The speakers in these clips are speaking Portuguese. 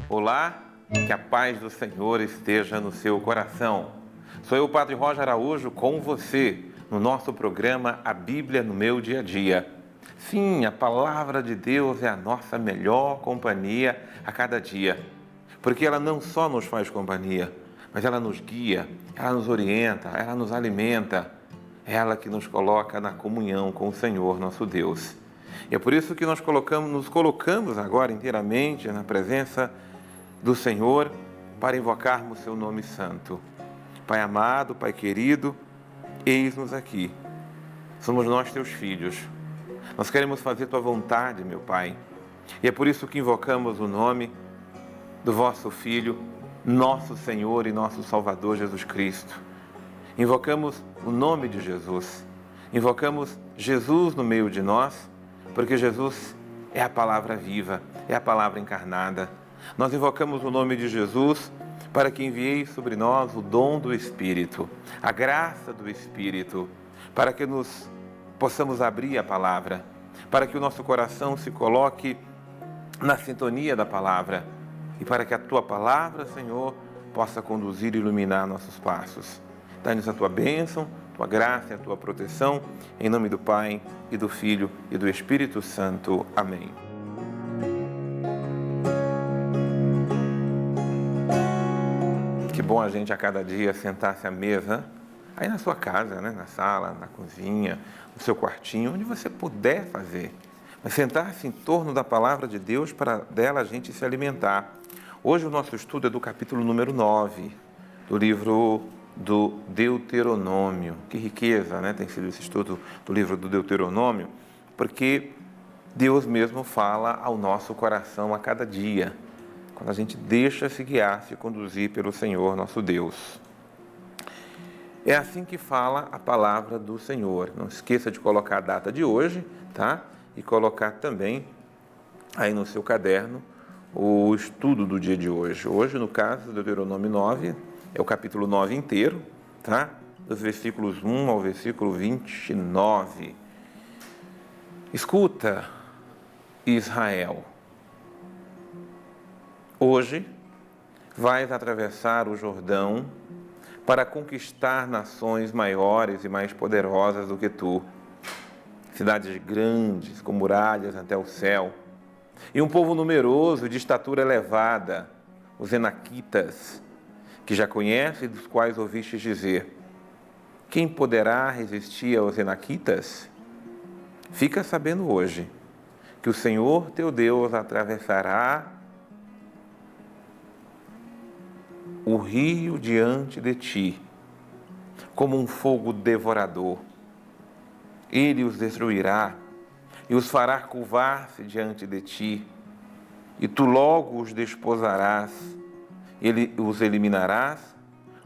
Olá, que a paz do Senhor esteja no seu coração. Sou eu, Padre Roger Araújo, com você, no nosso programa A Bíblia no Meu Dia a Dia. Sim, a Palavra de Deus é a nossa melhor companhia a cada dia, porque ela não só nos faz companhia, mas ela nos guia, ela nos orienta, ela nos alimenta, é ela que nos coloca na comunhão com o Senhor, nosso Deus. E é por isso que nos colocamos agora inteiramente na presença do Senhor para invocarmos seu nome santo. Pai amado, Pai querido, eis-nos aqui. Somos nós teus filhos. Nós queremos fazer tua vontade, meu Pai. E é por isso que invocamos o nome do vosso Filho, nosso Senhor e nosso Salvador Jesus Cristo. Invocamos o nome de Jesus. Invocamos Jesus no meio de nós, porque Jesus é a palavra viva, é a palavra encarnada. Nós invocamos o nome de Jesus para que envie sobre nós o dom do Espírito, a graça do Espírito, para que nos possamos abrir a palavra, para que o nosso coração se coloque na sintonia da palavra e para que a tua palavra, Senhor, possa conduzir e iluminar nossos passos. Dá-nos a tua bênção, tua graça e a tua proteção, em nome do Pai, e do Filho, e do Espírito Santo. Amém. Que bom a gente a cada dia sentar-se à mesa, aí na sua casa, né? Na sala, na cozinha, no seu quartinho, onde você puder fazer. Mas sentar-se em torno da palavra de Deus para dela a gente se alimentar. Hoje o nosso estudo é do capítulo número 9, do livro do Deuteronômio. Que riqueza, né? Tem sido esse estudo do livro do Deuteronômio, porque Deus mesmo fala ao nosso coração a cada dia, quando a gente deixa se guiar, se conduzir pelo Senhor nosso Deus. É assim que fala a palavra do Senhor. Não esqueça de colocar a data de hoje, tá? E colocar também aí no seu caderno o estudo do dia de hoje. Hoje, no caso do Deuteronômio 9, é o capítulo 9 inteiro, tá? Dos versículos 1 ao versículo 29. Escuta, Israel. Hoje vais atravessar o Jordão para conquistar nações maiores e mais poderosas do que tu, cidades grandes, com muralhas até o céu, e um povo numeroso de estatura elevada, os Enaquitas, que já conhece e dos quais ouvistes dizer: quem poderá resistir aos Enaquitas? Fica sabendo hoje que o Senhor teu Deus atravessará o rio diante de ti, como um fogo devorador. Ele os destruirá e os fará curvar-se diante de ti, e tu logo os desposarás, ele os eliminarás,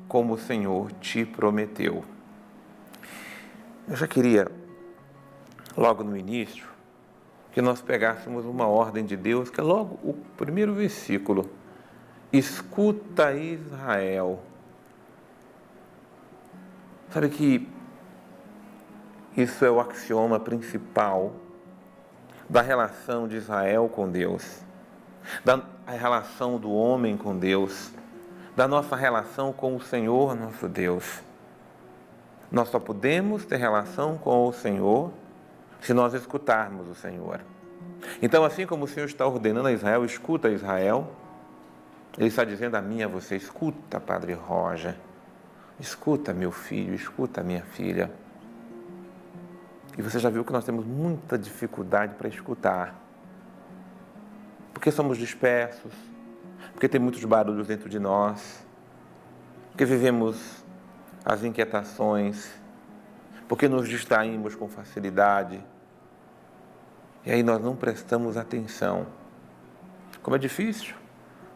como o Senhor te prometeu. Eu já queria, logo no início, que nós pegássemos uma ordem de Deus, que é logo o primeiro versículo. Escuta, Israel. Sabe que isso é o axioma principal da relação de Israel com Deus, da relação do homem com Deus, da nossa relação com o Senhor nosso Deus. Nós só podemos ter relação com o Senhor se nós escutarmos o Senhor. Então, assim como o Senhor está ordenando a Israel, escuta, Israel, Ele está dizendo a mim e a você: escuta, Padre Roger, escuta, meu filho, escuta, minha filha. E você já viu que nós temos muita dificuldade para escutar, porque somos dispersos, porque tem muitos barulhos dentro de nós, porque vivemos as inquietações, porque nos distraímos com facilidade, e aí nós não prestamos atenção. Como é difícil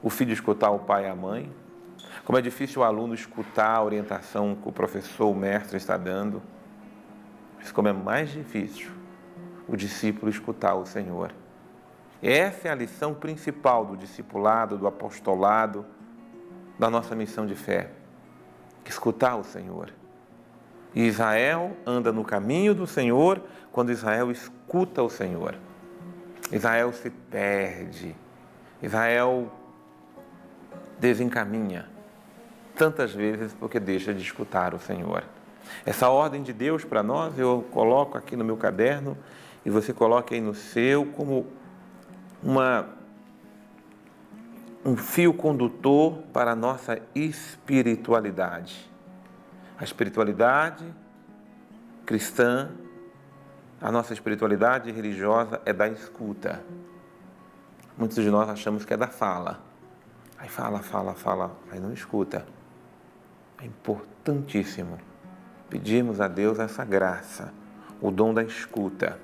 o filho escutar o pai e a mãe, como é difícil o aluno escutar a orientação que o professor, o mestre está dando, mas como é mais difícil o discípulo escutar o Senhor. Essa é a lição principal do discipulado, do apostolado, da nossa missão de fé: escutar o Senhor. E Israel anda no caminho do Senhor quando Israel escuta o Senhor. Israel se perde, Israel desencaminha, tantas vezes porque deixa de escutar o Senhor. Essa ordem de Deus para nós, eu coloco aqui no meu caderno e você coloca aí no seu como um fio condutor para a nossa espiritualidade. A espiritualidade cristã, a nossa espiritualidade religiosa é da escuta. Muitos de nós achamos que é da fala. Aí fala, aí não escuta. É importantíssimo pedirmos a Deus essa graça, o dom da escuta.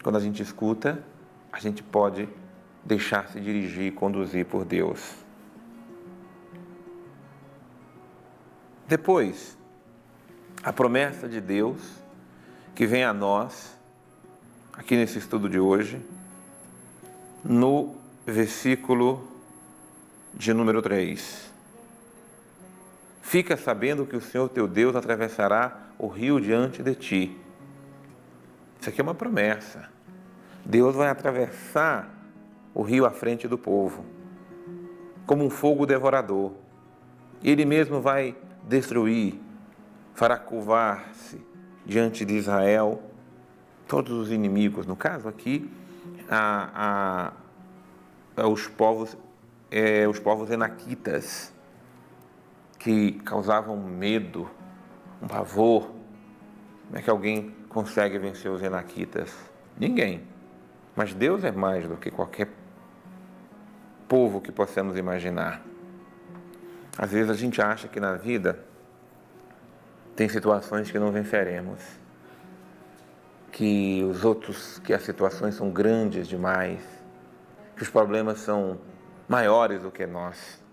Quando a gente escuta, a gente pode deixar-se dirigir e conduzir por Deus. Depois, a promessa de Deus que vem a nós, aqui nesse estudo de hoje, no versículo de número 3. Fica sabendo que o Senhor teu Deus atravessará o rio diante de ti. Isso aqui é uma promessa. Deus vai atravessar o rio à frente do povo, como um fogo devorador. Ele mesmo vai destruir, fará curvar-se diante de Israel todos os inimigos. No caso aqui, os povos enaquitas, que causavam medo, um pavor. Como é que alguém consegue vencer os enaquitas? Ninguém. Mas Deus é mais do que qualquer povo que possamos imaginar. Às vezes a gente acha que na vida tem situações que não venceremos, que as situações são grandes demais, que os problemas são maiores do que nós.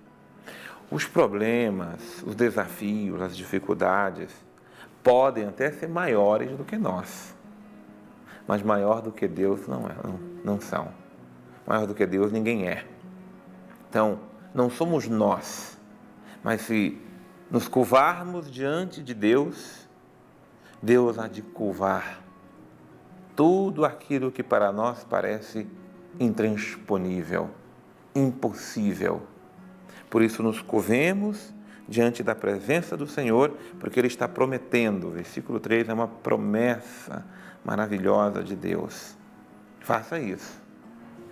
Os problemas, os desafios, as dificuldades podem até ser maiores do que nós, mas maior do que Deus não são. Maior do que Deus ninguém é. Então, não somos nós, mas se nos curvarmos diante de Deus, Deus há de curvar tudo aquilo que para nós parece intransponível, impossível. Por isso nos curvemos diante da presença do Senhor, porque Ele está prometendo. Versículo 3 é uma promessa maravilhosa de Deus. Faça isso.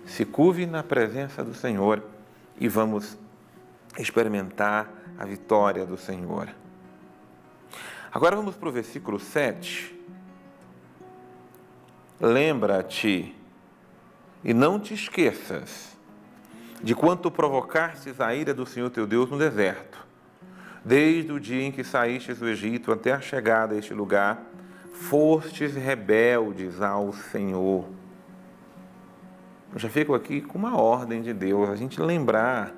Se curve na presença do Senhor e vamos experimentar a vitória do Senhor. Agora vamos para o versículo 7. Lembra-te e não te esqueças de quanto provocastes a ira do Senhor teu Deus no deserto, desde o dia em que saístes do Egito até a chegada a este lugar, fostes rebeldes ao Senhor. Eu já fico aqui com uma ordem de Deus, a gente lembrar,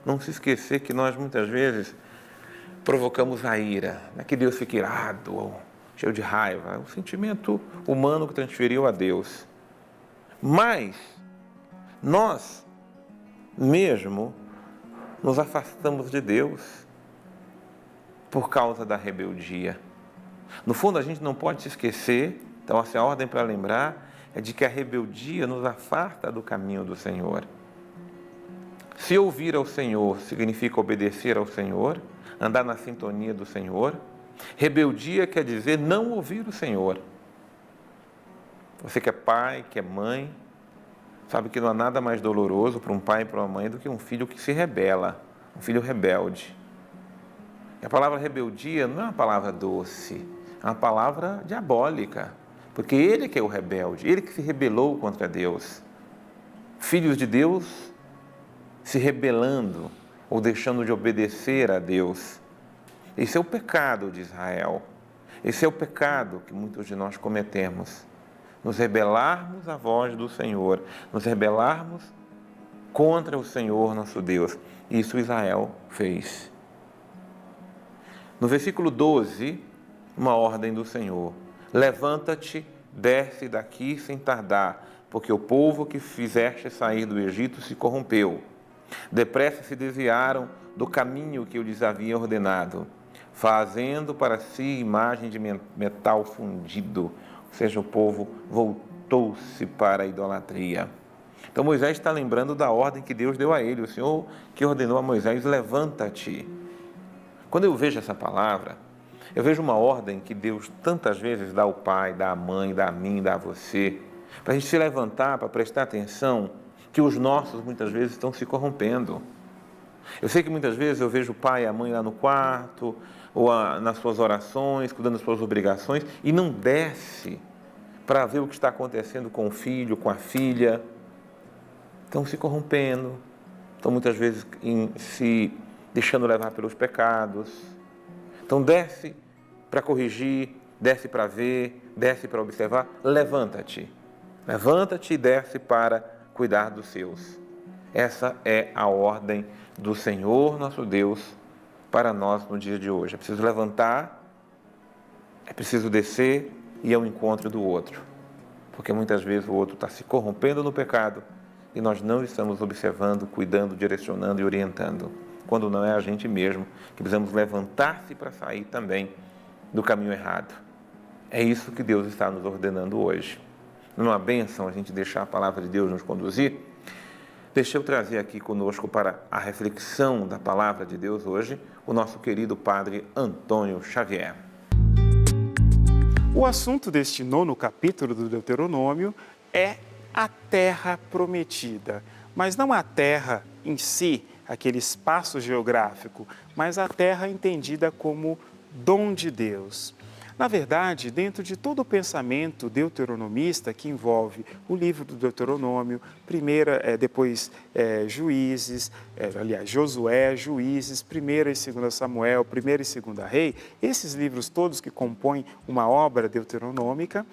não se esquecer que nós muitas vezes provocamos a ira, não é que Deus fique irado ou cheio de raiva, é um sentimento humano que transferiu a Deus. Mas nós mesmo nos afastamos de Deus por causa da rebeldia. No fundo, a gente não pode se esquecer, então essa é a ordem para lembrar, é de que a rebeldia nos afasta do caminho do Senhor. Se ouvir ao Senhor significa obedecer ao Senhor, andar na sintonia do Senhor. Rebeldia quer dizer não ouvir o Senhor. Você que é pai, que é mãe, sabe que não há nada mais doloroso para um pai e para uma mãe do que um filho que se rebela, um filho rebelde. E a palavra rebeldia não é uma palavra doce, é uma palavra diabólica, porque ele que é o rebelde, ele que se rebelou contra Deus. Filhos de Deus se rebelando ou deixando de obedecer a Deus. Esse é o pecado de Israel. Esse é o pecado que muitos de nós cometemos. Nos rebelarmos à voz do Senhor, nos rebelarmos contra o Senhor nosso Deus. Isso Israel fez. No versículo 12, uma ordem do Senhor. Levanta-te, desce daqui sem tardar, porque o povo que fizeste sair do Egito se corrompeu. Depressa se desviaram do caminho que eu lhes havia ordenado, fazendo para si imagem de metal fundido. Ou seja, o povo voltou-se para a idolatria. Então Moisés está lembrando da ordem que Deus deu a ele, o Senhor que ordenou a Moisés: levanta-te. Quando eu vejo essa palavra, eu vejo uma ordem que Deus tantas vezes dá ao pai, dá à mãe, dá a mim, dá a você, para a gente se levantar, para prestar atenção, que os nossos muitas vezes estão se corrompendo. Eu sei que muitas vezes eu vejo o pai e a mãe lá no quarto, ou nas suas orações, cuidando das suas obrigações, e não desce para ver o que está acontecendo com o filho, com a filha. Estão se corrompendo, estão muitas vezes se deixando levar pelos pecados. Então desce para corrigir, desce para ver, desce para observar. Levanta-te e desce para cuidar dos seus. Essa é a ordem do Senhor nosso Deus para nós no dia de hoje. É preciso levantar, é preciso descer e ir ao encontro do outro, porque muitas vezes o outro está se corrompendo no pecado e nós não estamos observando, cuidando, direcionando e orientando, quando não é a gente mesmo que precisamos levantar-se para sair também do caminho errado. É isso que Deus está nos ordenando hoje. Não é uma bênção a gente deixar a palavra de Deus nos conduzir? Deixa eu trazer aqui conosco para a reflexão da palavra de Deus hoje o nosso querido Padre Antônio Xavier. O assunto deste 9º capítulo do Deuteronômio é a terra prometida, mas não a terra em si, aquele espaço geográfico, mas a terra entendida como dom de Deus. Na verdade, dentro de todo o pensamento deuteronomista que envolve o livro do Deuteronômio, depois Juízes, Josué, Juízes, 1ª e 2ª Samuel, 1º e 2ª Rei, esses livros todos que compõem uma obra deuteronômica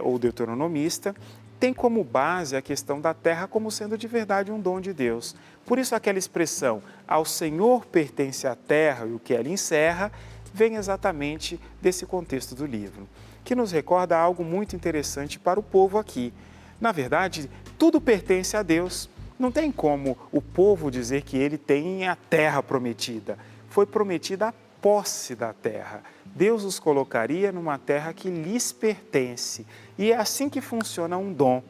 ou deuteronomista, tem como base a questão da terra como sendo de verdade um dom de Deus. Por isso aquela expressão, ao Senhor pertence a terra e o que ela encerra, vem exatamente desse contexto do livro, que nos recorda algo muito interessante para o povo aqui. Na verdade, tudo pertence a Deus. Não tem como o povo dizer que ele tem a terra prometida. Foi prometida a posse da terra. Deus os colocaria numa terra que lhes pertence. E é assim que funciona um dom.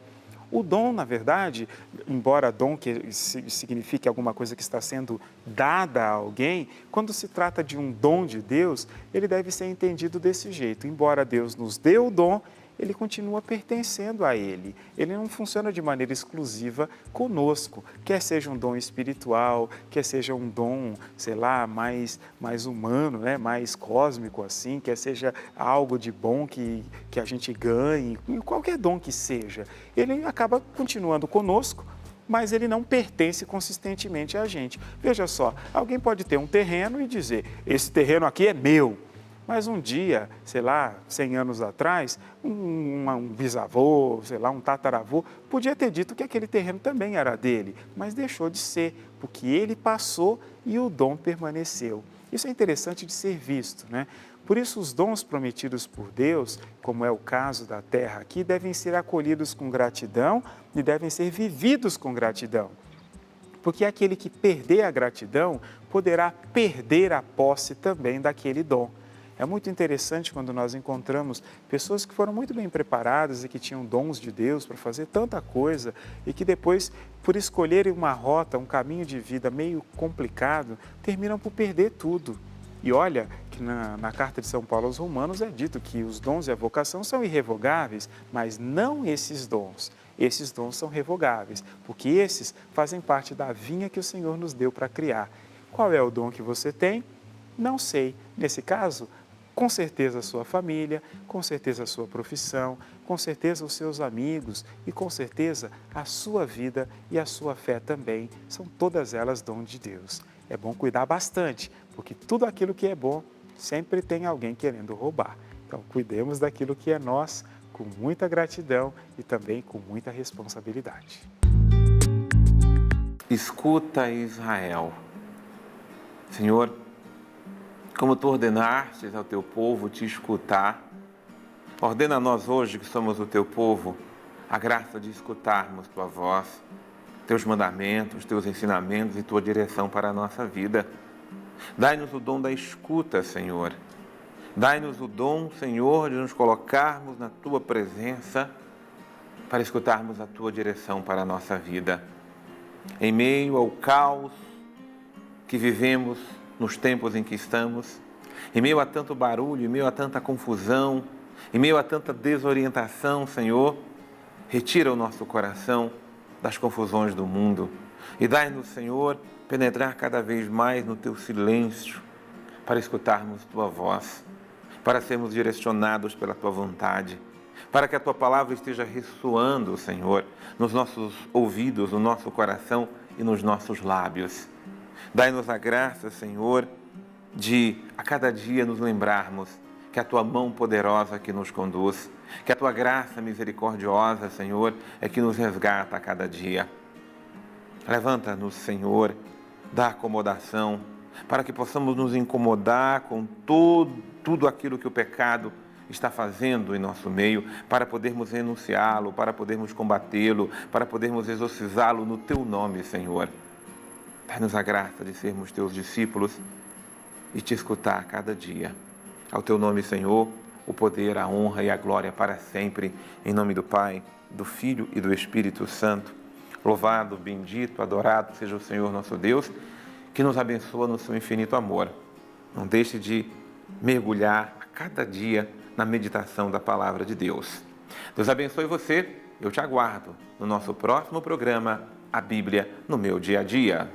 O dom, na verdade, embora dom que signifique alguma coisa que está sendo dada a alguém, quando se trata de um dom de Deus, ele deve ser entendido desse jeito. Embora Deus nos dê o dom, ele continua pertencendo a Ele. Ele não funciona de maneira exclusiva conosco, quer seja um dom espiritual, quer seja um dom, mais humano, mais cósmico assim, quer seja algo de bom que a gente ganhe, qualquer dom que seja. Ele acaba continuando conosco, mas ele não pertence consistentemente a gente. Veja só, alguém pode ter um terreno e dizer, esse terreno aqui é meu. Mas um dia, 100 anos atrás, um bisavô, um tataravô, podia ter dito que aquele terreno também era dele, mas deixou de ser, porque ele passou e o dom permaneceu. Isso é interessante de ser visto, né? Por isso, os dons prometidos por Deus, como é o caso da terra aqui, devem ser acolhidos com gratidão e devem ser vividos com gratidão. Porque aquele que perder a gratidão poderá perder a posse também daquele dom. É muito interessante quando nós encontramos pessoas que foram muito bem preparadas e que tinham dons de Deus para fazer tanta coisa e que depois, por escolherem uma rota, um caminho de vida meio complicado, terminam por perder tudo. E olha que na carta de São Paulo aos Romanos é dito que os dons e a vocação são irrevogáveis, mas não esses dons. Esses dons são revogáveis, porque esses fazem parte da vinha que o Senhor nos deu para criar. Qual é o dom que você tem? Não sei. Nesse caso, com certeza a sua família, com certeza a sua profissão, com certeza os seus amigos e com certeza a sua vida e a sua fé também. São todas elas dom de Deus. É bom cuidar bastante, porque tudo aquilo que é bom sempre tem alguém querendo roubar. Então, cuidemos daquilo que é nosso com muita gratidão e também com muita responsabilidade. Escuta, Israel. Senhor, como tu ordenastes ao teu povo te escutar, ordena a nós hoje que somos o teu povo a graça de escutarmos tua voz, teus mandamentos, teus ensinamentos e tua direção para a nossa vida. Dai-nos o dom da escuta, Senhor. Dai-nos o dom, Senhor, de nos colocarmos na tua presença para escutarmos a Tua direção para a nossa vida. Em meio ao caos que vivemos nos tempos em que estamos, em meio a tanto barulho, em meio a tanta confusão, em meio a tanta desorientação, Senhor, retira o nosso coração das confusões do mundo e dai-nos, Senhor, penetrar cada vez mais no Teu silêncio para escutarmos Tua voz, para sermos direcionados pela Tua vontade, para que a Tua palavra esteja ressoando, Senhor, nos nossos ouvidos, no nosso coração e nos nossos lábios. Dai-nos a graça, Senhor, de a cada dia nos lembrarmos que a Tua mão poderosa que nos conduz, que a Tua graça misericordiosa, Senhor, é que nos resgata a cada dia. Levanta-nos, Senhor, da acomodação, para que possamos nos incomodar com tudo aquilo que o pecado está fazendo em nosso meio, para podermos renunciá-lo, para podermos combatê-lo, para podermos exorcizá-lo no Teu nome, Senhor. Dá-nos a graça de sermos Teus discípulos e Te escutar cada dia. Ao Teu nome, Senhor, o poder, a honra e a glória para sempre, em nome do Pai, do Filho e do Espírito Santo. Louvado, bendito, adorado seja o Senhor nosso Deus, que nos abençoa no seu infinito amor. Não deixe de mergulhar a cada dia na meditação da palavra de Deus. Deus abençoe você. Eu te aguardo no nosso próximo programa, A Bíblia no Meu Dia a Dia.